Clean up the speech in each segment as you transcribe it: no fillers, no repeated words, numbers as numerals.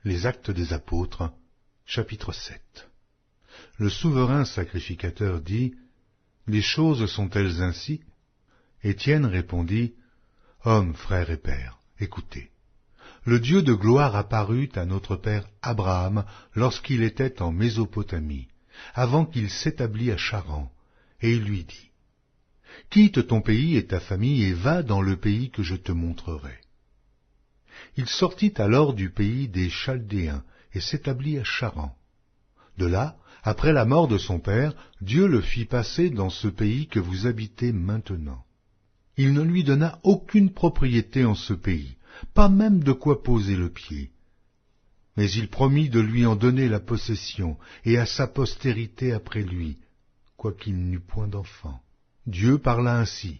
Les Actes des Apôtres, chapitre 7. Le souverain sacrificateur dit, « Les choses sont-elles ainsi ?» Étienne répondit, « Hommes, frères et pères, écoutez. Le Dieu de gloire apparut à notre père Abraham lorsqu'il était en Mésopotamie, avant qu'il s'établît à Charan, et il lui dit, « Quitte ton pays et ta famille et va dans le pays que je te montrerai. » Il sortit alors du pays des Chaldéens et s'établit à Charan. De là, après la mort de son père, Dieu le fit passer dans ce pays que vous habitez maintenant. Il ne lui donna aucune propriété en ce pays, pas même de quoi poser le pied. Mais il promit de lui en donner la possession, et à sa postérité après lui, quoiqu'il n'eût point d'enfant. Dieu parla ainsi.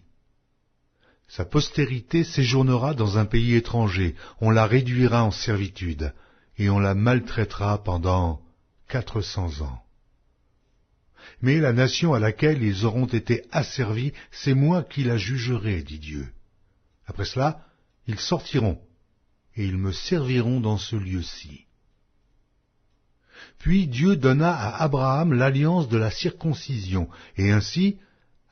Sa postérité séjournera dans un pays étranger, on la réduira en servitude, et on la maltraitera pendant 400 ans. Mais la nation à laquelle ils auront été asservis, c'est moi qui la jugerai, dit Dieu. Après cela, ils sortiront, et ils me serviront dans ce lieu-ci. Puis Dieu donna à Abraham l'alliance de la circoncision, et ainsi,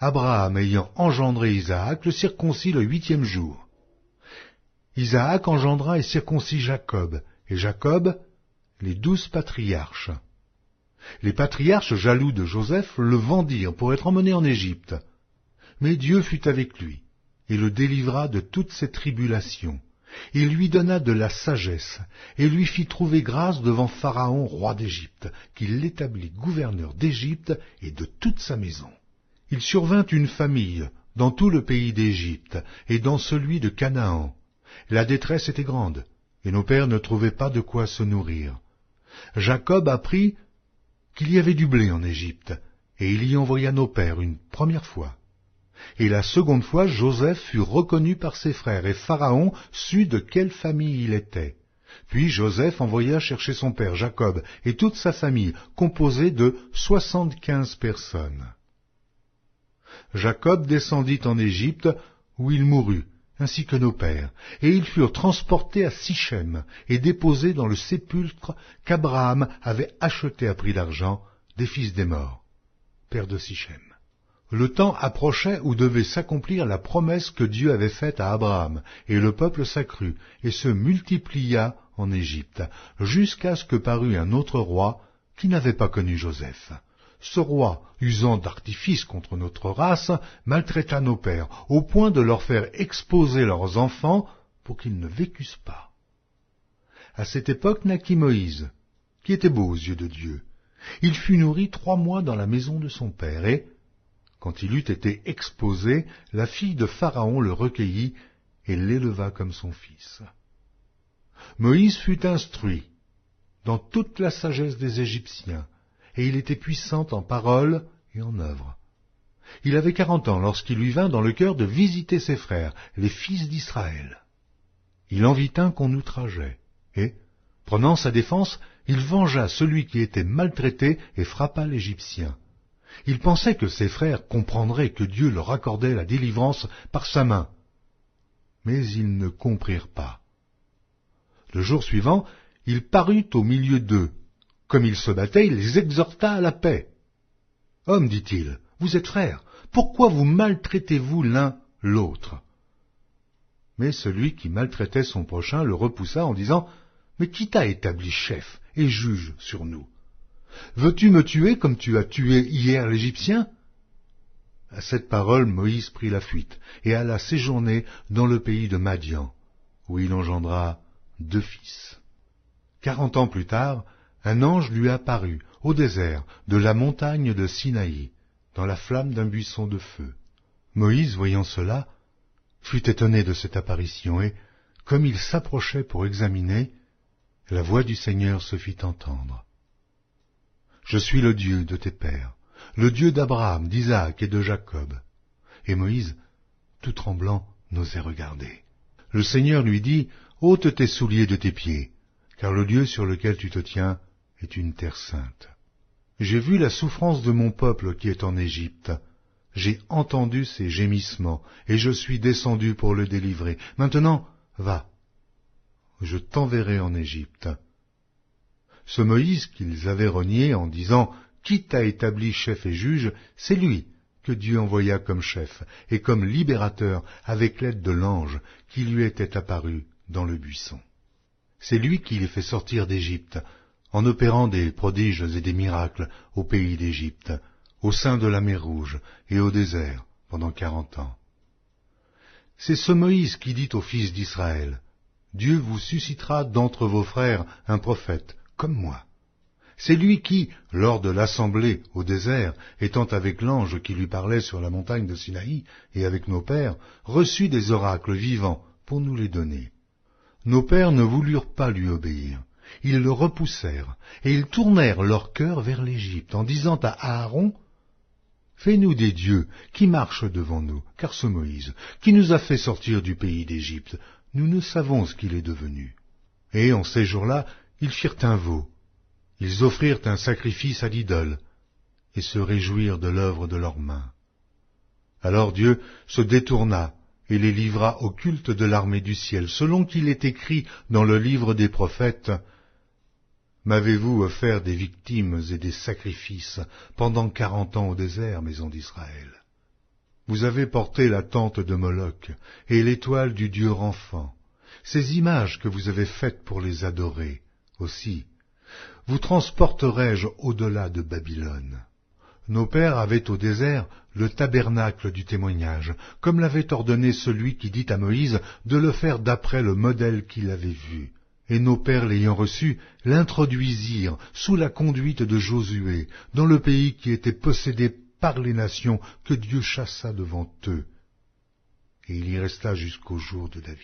Abraham ayant engendré Isaac, le circoncit le 8e jour. Isaac engendra et circoncit Jacob, et Jacob, les 12 patriarches. Les patriarches, jaloux de Joseph, le vendirent pour être emmené en Égypte. Mais Dieu fut avec lui, et le délivra de toutes ses tribulations. Il lui donna de la sagesse, et lui fit trouver grâce devant Pharaon, roi d'Égypte, qui l'établit gouverneur d'Égypte et de toute sa maison. Il survint une famille dans tout le pays d'Égypte et dans celui de Canaan. La détresse était grande, et nos pères ne trouvaient pas de quoi se nourrir. Jacob apprit qu'il y avait du blé en Égypte, et il y envoya nos pères une première fois. Et la seconde fois, Joseph fut reconnu par ses frères, et Pharaon sut de quelle famille il était. Puis Joseph envoya chercher son père Jacob et toute sa famille, composée de 75 personnes. Jacob descendit en Égypte, où il mourut, ainsi que nos pères, et ils furent transportés à Sichem et déposés dans le sépulcre qu'Abraham avait acheté à prix d'argent des fils des morts, père de Sichem. Le temps approchait où devait s'accomplir la promesse que Dieu avait faite à Abraham, et le peuple s'accrut et se multiplia en Égypte, jusqu'à ce que parut un autre roi qui n'avait pas connu Joseph. Ce roi, usant d'artifices contre notre race, maltraita nos pères, au point de leur faire exposer leurs enfants pour qu'ils ne vécussent pas. À cette époque naquit Moïse, qui était beau aux yeux de Dieu. Il fut nourri 3 mois dans la maison de son père, et, quand il eut été exposé, la fille de Pharaon le recueillit et l'éleva comme son fils. Moïse fut instruit dans toute la sagesse des Égyptiens, et il était puissant en parole et en œuvre. Il avait 40 ans lorsqu'il lui vint dans le cœur de visiter ses frères, les fils d'Israël. Il en vit un qu'on outrageait, et, prenant sa défense, il vengea celui qui était maltraité et frappa l'Égyptien. Il pensait que ses frères comprendraient que Dieu leur accordait la délivrance par sa main. Mais ils ne comprirent pas. Le jour suivant, il parut au milieu d'eux. Comme ils se battaient, il les exhorta à la paix. « Hommes, dit-il, vous êtes frères, pourquoi vous maltraitez-vous l'un l'autre » Mais celui qui maltraitait son prochain le repoussa en disant « Mais qui t'a établi chef et juge sur nous ? Veux-tu me tuer comme tu as tué hier l'Égyptien » À cette parole, Moïse prit la fuite et alla séjourner dans le pays de Madian, où il engendra 2 fils. 40 ans plus tard, un ange lui apparut au désert de la montagne de Sinaï, dans la flamme d'un buisson de feu. Moïse, voyant cela, fut étonné de cette apparition, et, comme il s'approchait pour examiner, la voix du Seigneur se fit entendre. « Je suis le Dieu de tes pères, le Dieu d'Abraham, d'Isaac et de Jacob. » Et Moïse, tout tremblant, n'osait regarder. Le Seigneur lui dit, « Ôte tes souliers de tes pieds, car le lieu sur lequel tu te tiens est une terre sainte. J'ai vu la souffrance de mon peuple qui est en Égypte. J'ai entendu ses gémissements, et je suis descendu pour le délivrer. Maintenant, va, je t'enverrai en Égypte, Ce Moïse qu'ils avaient renié en disant « Qui t'a établi chef et juge ?» c'est lui que Dieu envoya comme chef et comme libérateur avec l'aide de l'ange qui lui était apparu dans le buisson. C'est lui qui les fait sortir d'Égypte, en opérant des prodiges et des miracles au pays d'Égypte, au sein de la mer Rouge et au désert pendant 40 ans. C'est ce Moïse qui dit aux fils d'Israël, « Dieu vous suscitera d'entre vos frères un prophète, comme moi. » C'est lui qui, lors de l'assemblée au désert, étant avec l'ange qui lui parlait sur la montagne de Sinaï et avec nos pères, reçut des oracles vivants pour nous les donner. Nos pères ne voulurent pas lui obéir. Ils le repoussèrent, et ils tournèrent leur cœur vers l'Égypte, en disant à Aaron, « Fais-nous des dieux qui marchent devant nous, car ce Moïse, qui nous a fait sortir du pays d'Égypte, nous ne savons ce qu'il est devenu. » Et en ces jours-là, ils firent un veau. Ils offrirent un sacrifice à l'idole, et se réjouirent de l'œuvre de leurs mains. Alors Dieu se détourna, et les livra au culte de l'armée du ciel, selon qu'il est écrit dans le livre des prophètes, « M'avez-vous offert des victimes et des sacrifices pendant 40 ans au désert, maison d'Israël? Vous avez porté la tente de Moloch et l'étoile du dieu Renfant, ces images que vous avez faites pour les adorer. Aussi, vous transporterai-je au-delà de Babylone. » Nos pères avaient au désert le tabernacle du témoignage, comme l'avait ordonné celui qui dit à Moïse de le faire d'après le modèle qu'il avait vu. Et nos pères l'ayant reçu, l'introduisirent sous la conduite de Josué, dans le pays qui était possédé par les nations que Dieu chassa devant eux. Et il y resta jusqu'au jour de David.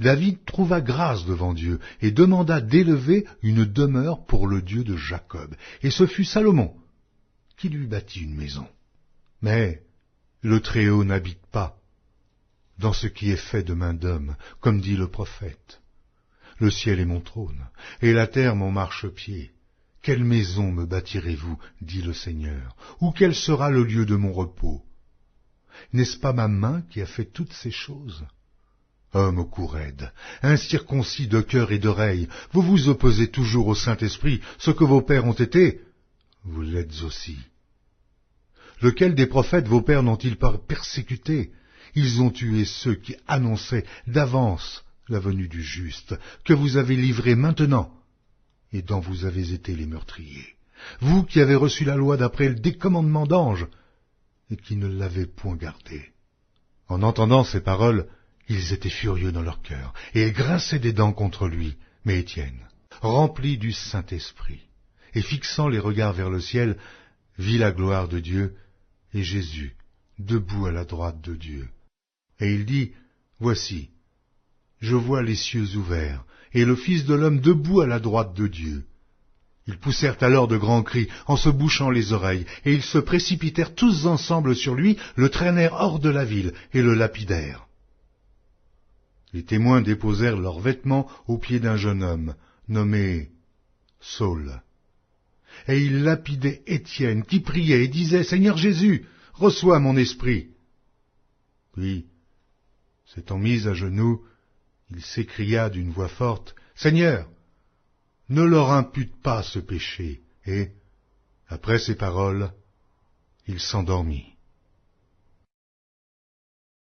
David trouva grâce devant Dieu et demanda d'élever une demeure pour le Dieu de Jacob. Et ce fut Salomon qui lui bâtit une maison. Mais le Très-Haut n'habite pas dans ce qui est fait de main d'homme, comme dit le prophète. Le ciel est mon trône, et la terre mon marchepied. Quelle maison me bâtirez-vous, dit le Seigneur, ou quel sera le lieu de mon repos? N'est-ce pas ma main qui a fait toutes ces choses? Homme au cou raide, incirconcis de cœur et d'oreille, vous vous opposez toujours au Saint-Esprit, ce que vos pères ont été, vous l'êtes aussi. Lequel des prophètes vos pères n'ont-ils pas persécuté? Ils ont tué ceux qui annonçaient d'avance la venue du juste, que vous avez livré maintenant, et dont vous avez été les meurtriers. Vous qui avez reçu la loi d'après des commandements d'anges, et qui ne l'avez point gardée. En entendant ces paroles, ils étaient furieux dans leur cœur, et ils grinçaient des dents contre lui. Mais Étienne, rempli du Saint-Esprit, et fixant les regards vers le ciel, vit la gloire de Dieu, et Jésus, debout à la droite de Dieu. Et il dit, « Voici, je vois les cieux ouverts, et le Fils de l'homme debout à la droite de Dieu. » Ils poussèrent alors de grands cris, en se bouchant les oreilles, et ils se précipitèrent tous ensemble sur lui, le traînèrent hors de la ville, et le lapidèrent. Les témoins déposèrent leurs vêtements aux pieds d'un jeune homme, nommé Saul. Et ils lapidaient Étienne, qui priait et disait, « Seigneur Jésus, reçois mon esprit. » Puis, s'étant mis à genoux, il s'écria d'une voix forte, « Seigneur, ne leur impute pas ce péché. » Et, après ces paroles, il s'endormit.